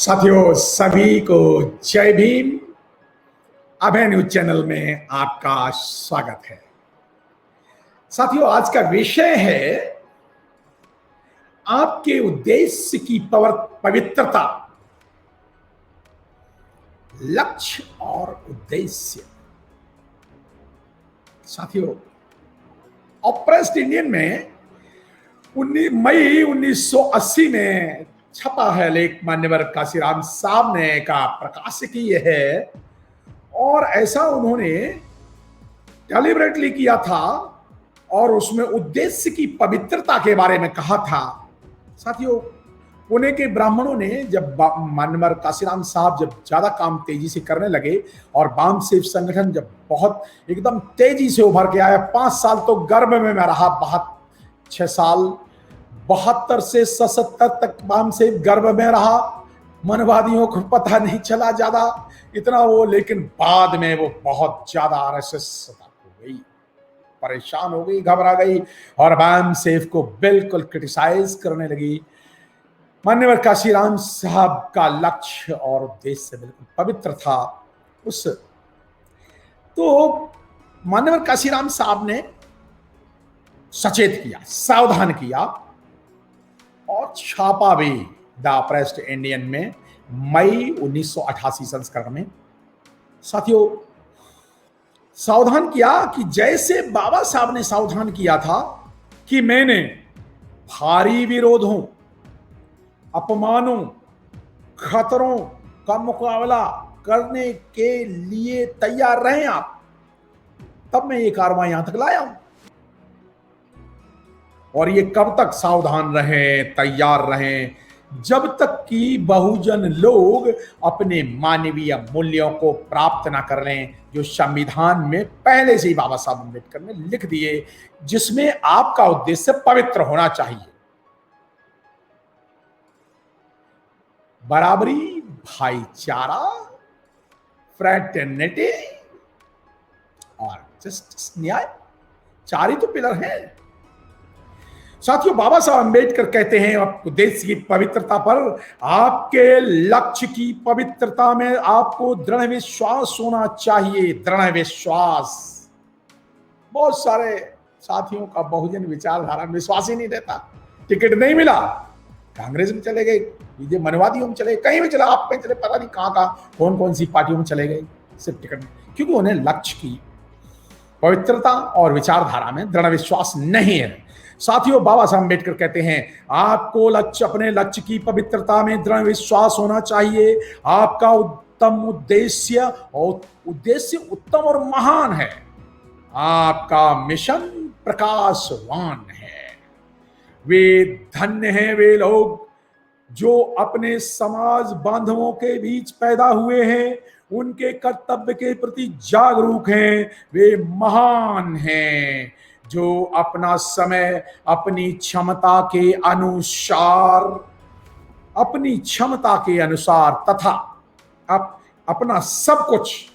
साथियों सभी को जय भीम। अभय न्यूज चैनल में आपका स्वागत है। साथियों आज का विषय है आपके उद्देश्य की पवित्रता, लक्ष्य और उद्देश्य। साथियों ऑप्रेस्ड इंडियन में मई 1980 में छपा है लेख मान्यवर काशीराम साहब ने का प्रकाशिकी है, और ऐसा उन्होंने डेलिबरेटली किया था और उसमें उद्देश्य की पवित्रता के बारे में कहा था। साथियों पुणे के ब्राह्मणों ने जब मान्यवर काशीराम साहब जब ज्यादा काम तेजी से करने लगे और बाम सेव संगठन जब बहुत एकदम तेजी से उभर के आया, 5 साल तो गर्भ में मैं रहा, 6 साल 72 से 77 तक बाम सेव गर्भ में रहा। मनवादियों को पता नहीं चला ज्यादा इतना वो, लेकिन बाद में वो बहुत ज्यादा आरएसएस हो गई, परेशान हो गई, घबरा गई और बाम सेव को बिल्कुल क्रिटिसाइज करने लगी। मान्यवर काशीराम साहब का लक्ष्य और उद्देश्य बिल्कुल पवित्र था। तो मान्यवर काशीराम साहब ने सचेत किया, सावधान किया और छापा भी द ऑप्रेस्ड इंडियन में मई 1988 संस्करण में। साथियों सावधान किया कि जैसे बाबा साहब ने सावधान किया था कि मैंने भारी विरोधों, अपमानों, खतरों का मुकाबला करने के लिए तैयार रहें आप, तब मैं ये कार्रवाई यहां तक लाया हूं। और ये कब तक सावधान रहें, तैयार रहें, जब तक कि बहुजन लोग अपने मानवीय मूल्यों को प्राप्त ना कर लें जो संविधान में पहले से ही बाबा साहब अम्बेडकर ने लिख दिए, जिसमें आपका उद्देश्य पवित्र होना चाहिए। बराबरी, भाईचारा, फ्रेटर्निटी और जस्टिस, न्याय, 4 ही तो पिलर हैं। साथियों बाबा साहब अम्बेडकर कहते हैं उद्देश्य की पवित्रता पर, आपके लक्ष्य की पवित्रता में आपको दृढ़ विश्वास होना चाहिए। दृढ़ विश्वास। बहुत सारे साथियों का बहुजन विचारधारा में विश्वास ही नहीं रहता। टिकट नहीं मिला, कांग्रेस में चले गए, बीजेपी मनवादियों में चले, कहीं भी चला, आप कहीं चले, पता नहीं कहां कौन कौन सी पार्टियों में चले गए, सिर्फ टिकट, क्योंकि उन्हें लक्ष्य की पवित्रता और विचारधारा में दृढ़ विश्वास नहीं है। साथियों बाबा साहब अम्बेडकर कहते हैं आपको अपने लक्ष्य की पवित्रता में दृढ़ विश्वास होना चाहिए। आपका उत्तम उद्देश्य उत्तम और महान है। आपका मिशन प्रकाशवान है। वे धन्य हैं वे लोग जो अपने समाज बांधवों के बीच पैदा हुए हैं, उनके कर्तव्य के प्रति जागरूक हैं। वे महान हैं जो अपना समय अपनी क्षमता के अनुसार तथा अपना सब कुछ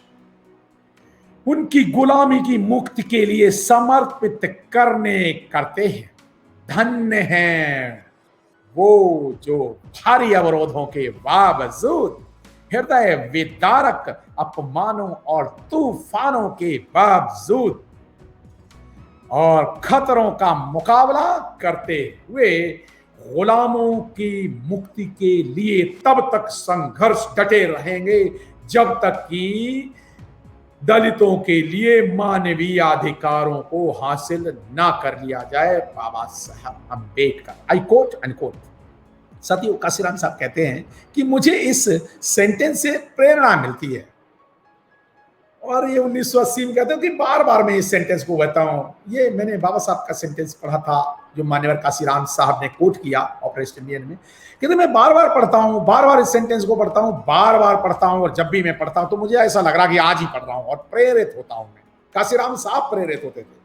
उनकी गुलामी की मुक्ति के लिए समर्पित करते हैं। धन्य हैं वो जो भारी अवरोधों के बावजूद, हृदय विदारक अपमानों और तूफानों के बावजूद और खतरों का मुकाबला करते हुए गुलामों की मुक्ति के लिए तब तक संघर्ष डटे रहेंगे जब तक कि दलितों के लिए मानवीय अधिकारों को हासिल ना कर लिया जाए। बाबा Saheb Ambedkar. I quote unquote. साथियों काशीराम साहब कहते हैं कि मुझे इस सेंटेंस से प्रेरणा मिलती है, और ये 1980 में कहते हैं कि बार बार मैं इस सेंटेंस को कहता हूं। ये मैंने बाबा साहब का सेंटेंस पढ़ा था जो मान्यवर काशीराम साहब ने कोट किया ऑपरेशन इंडियन में। कहते मैं बार बार पढ़ता हूं, बार बार इस सेंटेंस को पढ़ता हूं, बार बार पढ़ता हूं, और जब भी मैं पढ़ता हूं तो मुझे ऐसा लग रहा कि आज ही पढ़ रहा हूं और प्रेरित होता हूं। मैं काशीराम साहब प्रेरित होते थे।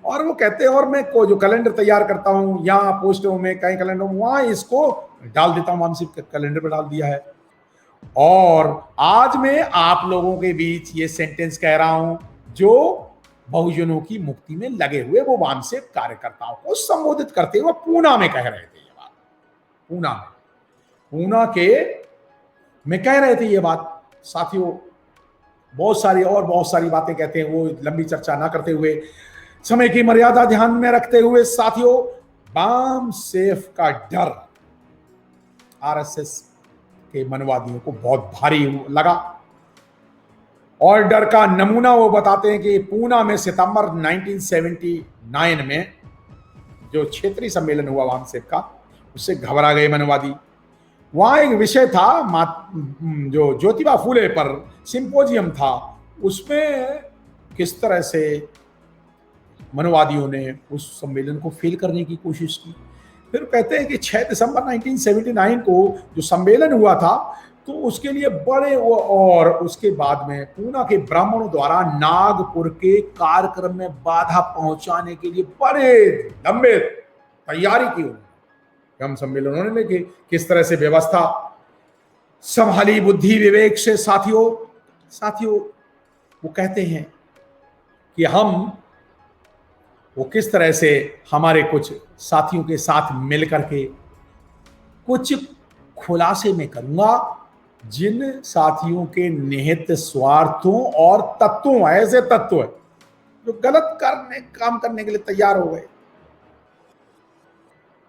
और वो कहते हैं, और मैं को जो कैलेंडर तैयार करता हूं यहाँ पोस्टों में, कहीं कैलेंडर में, वहां इसको डाल देता हूं। हम सिर्फ कैलेंडर पर डाल दिया है। और आज मैं आप लोगों के बीच ये सेंटेंस कह रहा हूं जो बहुजनों की मुक्ति में लगे हुए वो वामसेव कार्यकर्ताओं को संबोधित करते हुए पूना में कह रहे थे। ये बात पूना के मैं कह रहे थे ये बात साथियों, बहुत सारी बातें कहते हैं, वो लंबी चर्चा ना करते हुए, समय की मर्यादा ध्यान में रखते हुए साथियों, बाम सेफ का डर आरएसएस के मनवादियों को बहुत भारी लगा। और डर का नमूना वो बताते हैं कि पूना में सितंबर 1979 में जो क्षेत्रीय सम्मेलन हुआ वामसेप का, उससे घबरा गए मनवादी। वहां एक विषय था, जो ज्योतिबा फूले पर सिंपोजियम था, उसमें किस तरह से मनवादियों ने उस सम्मेलन को फेल करने की कोशिश की। फिर कहते हैं कि 6 दिसंबर 1979 को जो सम्मेलन हुआ था, तो उसके लिए बड़े, और उसके बाद में पूना के ब्राह्मणों द्वारा नागपुर के कार्यक्रम में बाधा पहुंचाने के लिए बड़े लंबे तैयारी की। हम सम्मेलन उन्होंने कि किस तरह से व्यवस्था संभाली बुद्धि विवेक से साथियों वो कहते हैं कि वो किस तरह से हमारे कुछ साथियों के साथ मिलकर के कुछ खुलासे में करूंगा, जिन साथियों के निहित स्वार्थों और तत्वों, ऐसे तत्व है जो गलत काम करने के लिए तैयार हो गए।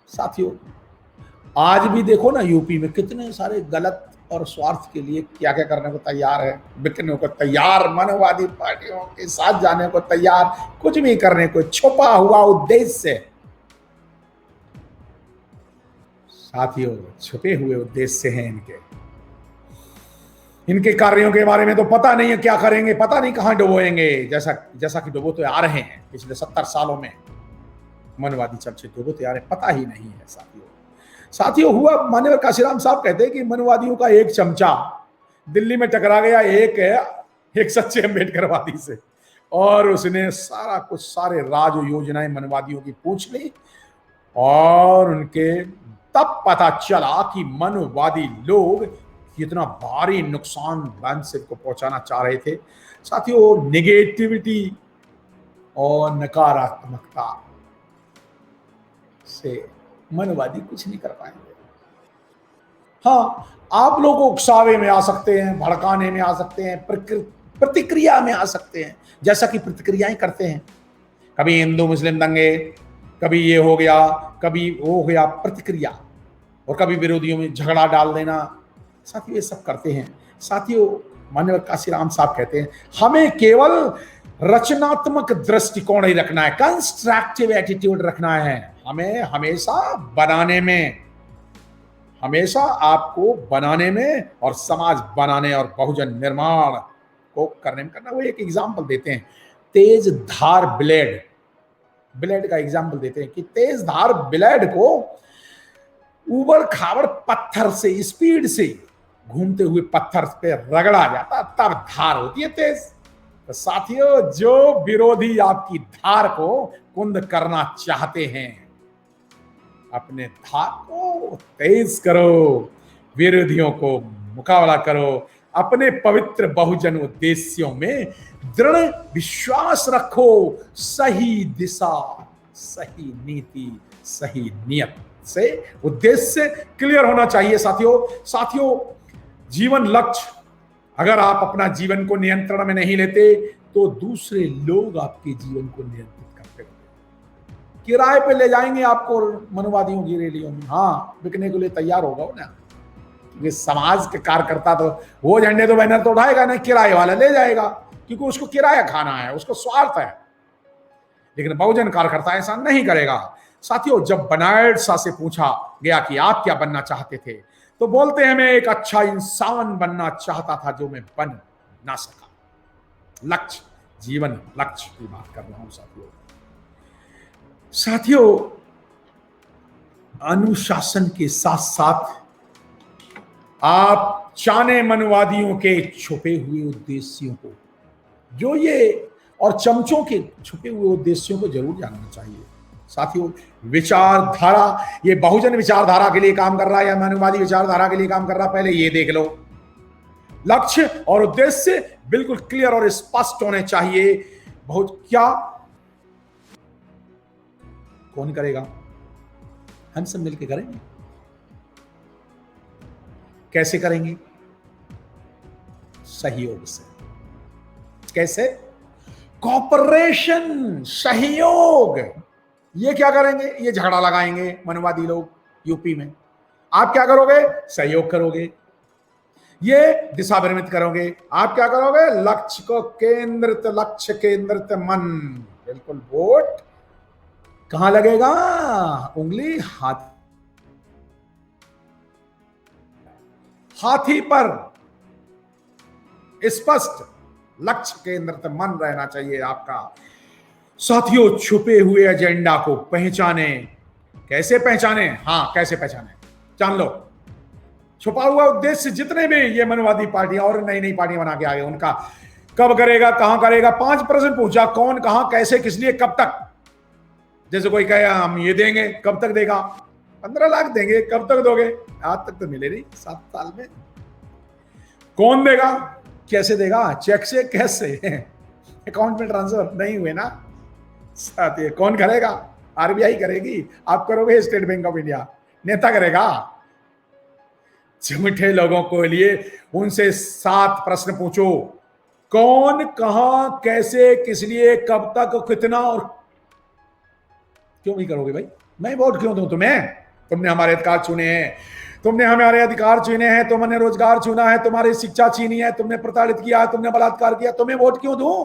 साथियों आज भी देखो ना, यूपी में कितने सारे गलत और स्वार्थ के लिए क्या क्या करने को तैयार है, बिकने को तैयार, मनोवादी पार्टियों के साथ जाने को तैयार, कुछ भी करने को, छुपा हुआ उद्देश्य। साथियों छुपे हुए उद्देश्य हैं इनके कार्यों के बारे में तो पता नहीं है क्या करेंगे, पता नहीं कहां डुबोएंगे, जैसा कि डुबोते आ रहे हैं पिछले 70 सालों में मनवादी चर्चे डुबोते आ रहे, पता ही नहीं है। साथियों हुआ, मान्यवर काशीराम साहब कहते हैं कि मनवादियों का एक चमचा दिल्ली में टकरा गया एक सच्चे अम्बेडकरवादी से, और उसने सारा कुछ, सारे राज योजनाएं मनवादियों की पूछ ली, और उनके तब पता चला कि मनवादी लोग कितना भारी नुकसान वामसेप को पहुंचाना चाह रहे थे। साथियों नेगेटिविटी और नकारात्मकता से मनवादी कुछ नहीं कर पाएंगे। हाँ, आप लोग उकसावे में आ सकते हैं, भड़काने में आ सकते हैं, प्रतिक्रिया में आ सकते हैं, जैसा कि प्रतिक्रियाएं करते हैं, कभी हिंदू मुस्लिम दंगे, कभी ये हो गया, कभी वो हो गया, प्रतिक्रिया, और कभी विरोधियों में झगड़ा डाल देना। साथियों ये सब करते हैं। साथियों मान्यवर काशीराम साहब कहते हैं हमें केवल रचनात्मक दृष्टिकोण ही रखना है, कंस्ट्रक्टिव एटीट्यूड रखना है। हमें हमेशा आपको बनाने में और समाज बनाने और बहुजन निर्माण को करने में करना। वो एक एग्जाम्पल देते हैं, तेज धार ब्लेड का एग्जाम्पल देते हैं कि तेज धार ब्लेड को उबड़ खाबड़ पत्थर से स्पीड से घूमते हुए पत्थर पे रगड़ा जाता, तब धार होती है तेज। तो साथियों जो विरोधी आपकी धार को कुंद करना चाहते हैं, अपने धार को तेज करो, विरोधियों को मुकाबला करो, अपने पवित्र बहुजन उद्देश्यों में दृढ़ विश्वास रखो, सही दिशा, सही नीति, सही नियत से उद्देश्य क्लियर होना चाहिए। साथियों जीवन लक्ष्य, अगर आप अपना जीवन को नियंत्रण में नहीं लेते तो दूसरे लोग आपके जीवन को नियंत्रित करते होंगे, किराए पे ले जाएंगे आपको मनवादियों की रैलियों में। हाँ, बिकने के लिए तैयार होगा ना, क्योंकि समाज के कार्यकर्ता तो वो झंडे तो बैनर तो उठाएगा नहीं, किराए वाला ले जाएगा, क्योंकि उसको किराया खाना है, उसको स्वार्थ है। लेकिन बहुजन कार्यकर्ता ऐसा नहीं करेगा। साथियों जब बनारड शाह से पूछा गया कि आप क्या बनना चाहते थे, तो बोलते हैं मैं एक अच्छा इंसान बनना चाहता था जो मैं बन ना सका। लक्ष्य, जीवन लक्ष्य की बात कर रहा हूं साथियों अनुशासन के साथ साथ आप चाने मनवादियों के छुपे हुए उद्देश्यों को, जो ये और चमचों के छुपे हुए उद्देश्यों को जरूर जानना चाहिए। साथियों विचारधारा, ये बहुजन विचारधारा के लिए काम कर रहा है या मनवादी विचारधारा के लिए काम कर रहा है, पहले ये देख लो। लक्ष्य और उद्देश्य बिल्कुल क्लियर और स्पष्ट होने चाहिए। बहुत क्या कौन करेगा? हम सब मिलकर करेंगे। कैसे करेंगे? सहयोग से। कैसे? कॉपरेशन, सहयोग। ये क्या करेंगे? ये झगड़ा लगाएंगे मनवादी लोग यूपी में। आप क्या करोगे? सहयोग करोगे। ये दिशा भ्रमित करोगे। आप क्या करोगे? लक्ष्य को केंद्रित, लक्ष्य केंद्रित मन। बिल्कुल। वोट कहां लगेगा? उंगली हाथी पर। स्पष्ट लक्ष्य केंद्रित मन रहना चाहिए आपका। साथियों, छुपे हुए एजेंडा को पहचाने। कैसे पहचाने? हाँ, कैसे पहचाने जान लो। छुपा हुआ उद्देश्य जितने भी ये मनवादी पार्टियां और नई नई पार्टियां बना के आ गए, उनका कब करेगा, कहां करेगा। 5 प्रश्न पूछा, कौन, कहां, कैसे, किस लिए, कब तक। जैसे कोई कहे हम ये देंगे, कब तक देगा? 15 लाख देंगे, कब तक दोगे? आज तक तो मिले नहीं 7 साल में। कौन देगा, कैसे देगा, चेक से, कैसे, अकाउंट में ट्रांसफर नहीं हुए ना। साथ कौन करेगा? आरबीआई करेगी, आप करोगे, स्टेट बैंक ऑफ इंडिया नेता करेगा। झूठे लोगों को लिए उनसे 7 प्रश्न पूछो। कौन, कहां, कैसे, किस लिए, कब तक, कितना और क्यों नहीं करोगे भाई? मैं वोट क्यों दूं तुम्हें? तुमने हमारे अधिकार चुने हैं, तुमने हमारे अधिकार चुने हैं, तुमने रोजगार चुना है, तुम्हारी शिक्षा छीनी है, तुमने प्रताड़ित किया, तुमने बलात्कार किया, तुम्हें वोट क्यों दूं?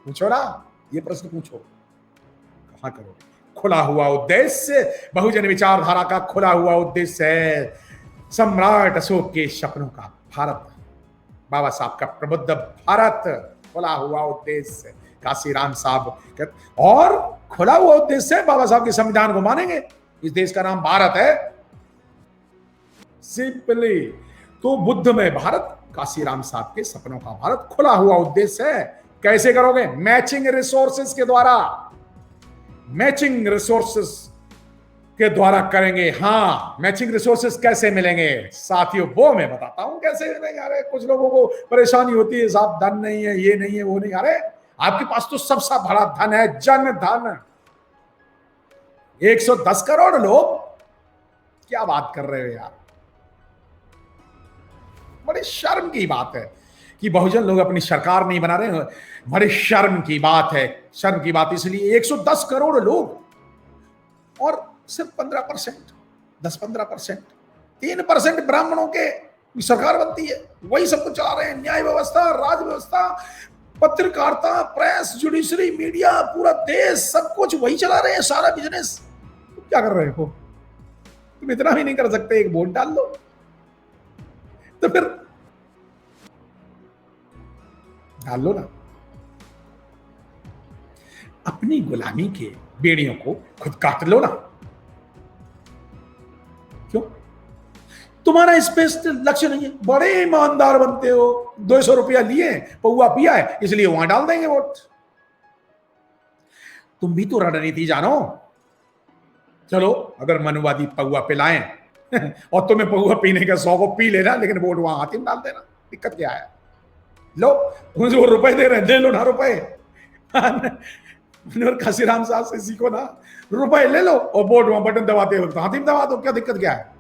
पूछो ना, ये प्रश्न पूछो। कहां करोगे? खुला हुआ उद्देश्य बहुजन विचारधारा का खुला हुआ उद्देश्य है। सम्राट अशोक के सपनों का भारत, बाबा साहब का प्रबुद्ध भारत, खुला हुआ उद्देश्य काशीराम साहब। और खुला हुआ उद्देश्य है, बाबा साहब के संविधान को मानेंगे। इस देश का नाम भारत है सिंपली। तो बुद्ध में भारत, काशीराम साहब के सपनों का भारत, खुला हुआ उद्देश्य है। कैसे करोगे? मैचिंग रिसोर्सेस के द्वारा। मैचिंग रिसोर्सेस के द्वारा करेंगे। हाँ, मैचिंग रिसोर्सेस कैसे मिलेंगे साथियों? वो मैं बताता हूं कैसे मिलेंगे। अरे कुछ लोगों को परेशानी होती है, साहब धन नहीं है, ये नहीं है, वो नहीं। अरे आपके पास तो सबसे बड़ा धन है, जन धन। 110 करोड़ लोग, क्या बात कर रहे हो यार? बड़ी शर्म की बात है कि बहुजन लोग अपनी सरकार नहीं बना रहे हैं। बड़ी शर्म की बात है, शर्म की बात। इसलिए 110 करोड़ लोग और सिर्फ 15%, 10-15%, 3% ब्राह्मणों के सरकार बनती है। वही सब कुछ चला रहे हैं। न्याय व्यवस्था, राज व्यवस्था, पत्रकारिता, प्रेस, जुडिशरी, मीडिया, पूरा देश, सब कुछ वही चला रहे हैं, सारा बिजनेस। तुम क्या कर रहे हो? तुम इतना भी नहीं कर सकते? एक वोट डाल लो तो फिर डाल लो ना। अपनी गुलामी के बेड़ियों को खुद काट लो ना। क्यों? तुम्हारा स्पेशल लक्ष्य नहीं है। बड़े ईमानदार बनते हो, 200 रुपया लिए, पौआ पिया है, इसलिए वहां डाल देंगे वोट। तुम भी तो रणनीति जानो। चलो, अगर मनवादी पौआ पिलाएं और तुम्हें पौआ पीने का 100 को पी लेना, लेकिन वोट वहां हाथी में डाल देना। दिक्कत क्या है? लो, वो रुपए दे रहे हैं, ले लो ना रुपए। काशीराम साहब से सीखो ना, रुपए ले लो और वोट वहां बटन दबाते हो तो हाथी में दबा दो। क्या दिक्कत क्या है?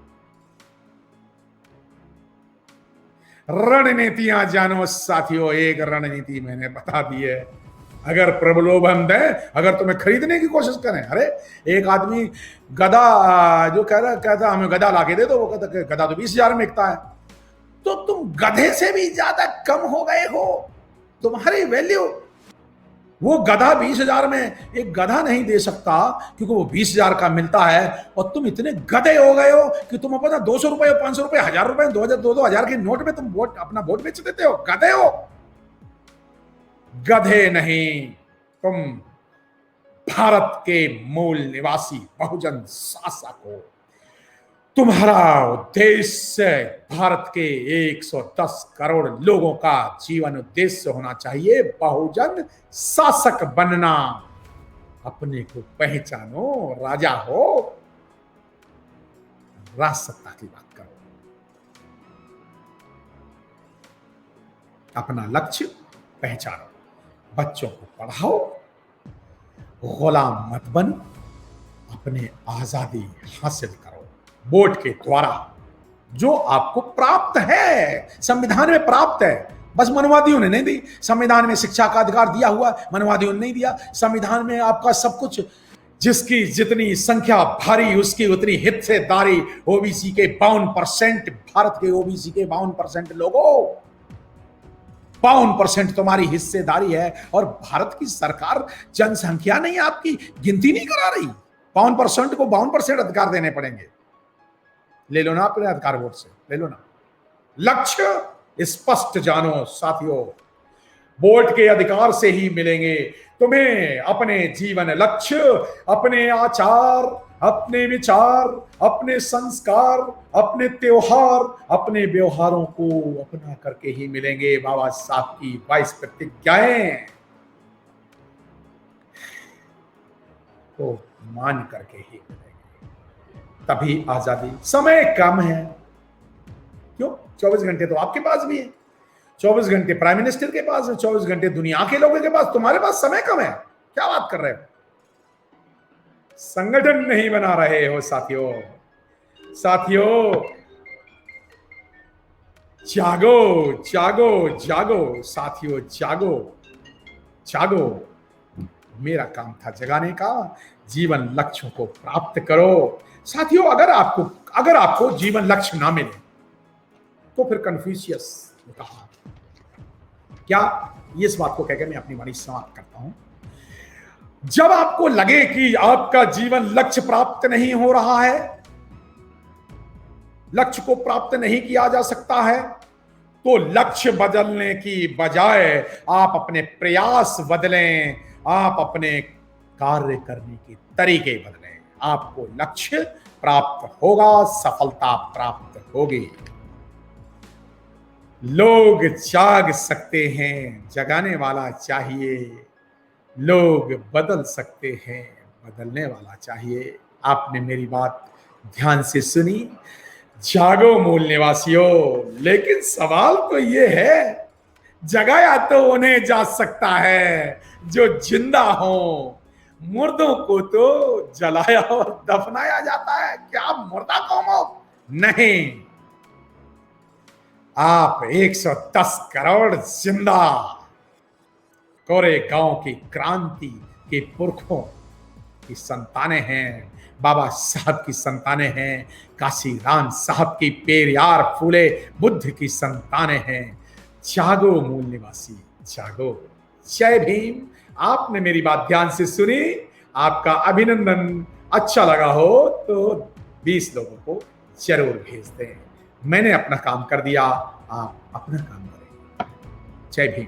रणनीतियां जानो साथियों। एक रणनीति मैंने बता दी है। अगर प्रलोभन दें, अगर तुम्हें खरीदने की कोशिश करें। अरे एक आदमी गधा जो कहता हमें गधा लाके दे दो, वो कहता गधा तो 20,000 में बिकता है। तो तुम गधे से भी ज्यादा कम हो गए हो। तुम्हारी वैल्यू, वो गधा 20,000 में एक गधा नहीं दे सकता क्योंकि वो 20,000 का मिलता है, और तुम इतने गधे हो गए हो कि तुम अपना 200 रुपए, 500 रुपए, 1000 रुपए, 2,000 के नोट में तुम वोट, अपना वोट बेच देते हो। गधे हो। गधे नहीं, तुम भारत के मूल निवासी बहुजन शासक हो। तुम्हारा उद्देश्य भारत के 110 करोड़ लोगों का जीवन उद्देश्य होना चाहिए बहुजन शासक बनना। अपने को पहचानो, राजा हो, राजसत्ता की बात करो। अपना लक्ष्य पहचानो, बच्चों को पढ़ाओ, गुलाम मत बनो, अपने आजादी हासिल करो वोट के द्वारा। जो आपको प्राप्त है, संविधान में प्राप्त है, बस मनवादियों ने नहीं दी। संविधान में शिक्षा का अधिकार दिया हुआ, मनवादियों ने नहीं दिया। संविधान में आपका सब कुछ, जिसकी जितनी संख्या भारी उसकी उतनी हिस्सेदारी। ओबीसी के 52%, भारत के ओबीसी के 52% लोगों, 52% तुम्हारी हिस्सेदारी है। और भारत की सरकार जनसंख्या नहीं, आपकी गिनती नहीं करा रही। 52% को 52% अधिकार देने पड़ेंगे। ले लो ना अपने अधिकार वोट से, ले लो ना। लक्ष्य स्पष्ट जानो साथियों, वोट के अधिकार से ही मिलेंगे तुम्हें अपने जीवन लक्ष्य, अपने आचार, अपने विचार, अपने संस्कार, अपने त्योहार, अपने व्यवहारों को अपना करके ही मिलेंगे। बाबा साहब की 22 प्रतिज्ञाएं को मान करके ही मिलेंगे, तभी आजादी। समय कम है, क्यों? 24 घंटे तो आपके पास भी है, 24 घंटे प्राइम मिनिस्टर के पास है, 24 घंटे दुनिया के लोगों के पास। तुम्हारे पास समय कम है, क्या बात कर रहे हो? संगठन नहीं बना रहे हो साथियों। साथियों जागो, जागो, जागो साथियों, जागो, जागो। मेरा काम था जगाने का। जीवन लक्ष्यों को प्राप्त करो साथियों। अगर आपको जीवन लक्ष्य ना मिले तो फिर कन्फ्यूशियस ने कहा क्या? ये इस बात को कहकर मैं अपनी वाणी समाप्त करता हूं। जब आपको लगे कि आपका जीवन लक्ष्य प्राप्त नहीं हो रहा है, लक्ष्य को प्राप्त नहीं किया जा सकता है, तो लक्ष्य बदलने की बजाय आप अपने प्रयास बदलें, आप अपने कार्य करने के तरीके बदलें। आपको लक्ष्य प्राप्त होगा, सफलता प्राप्त होगी। लोग जाग सकते हैं, जगाने वाला चाहिए। लोग बदल सकते हैं, बदलने वाला चाहिए। आपने मेरी बात ध्यान से सुनी। जागो मूल निवासियों। लेकिन सवाल तो ये है, जगाया तो उन्हें जा सकता है जो जिंदा हो, मुर्दों को तो जलाया और दफनाया जाता है। क्या आप मुर्दा कौम हो? नहीं, आप 110 करोड़ जिंदा कोरेगांव की क्रांति के पुरखों की संतानें हैं, बाबा साहब की संतानें हैं, काशीराम साहब की पेरियार फूले बुद्ध की संतानें हैं। जागो मूल निवासी, जागो। जय भीम। आपने मेरी बात ध्यान से सुनी, आपका अभिनंदन। अच्छा लगा हो तो 20 लोगों को जरूर भेज दें। मैंने अपना काम कर दिया, आप अपना काम करें। जय भीम।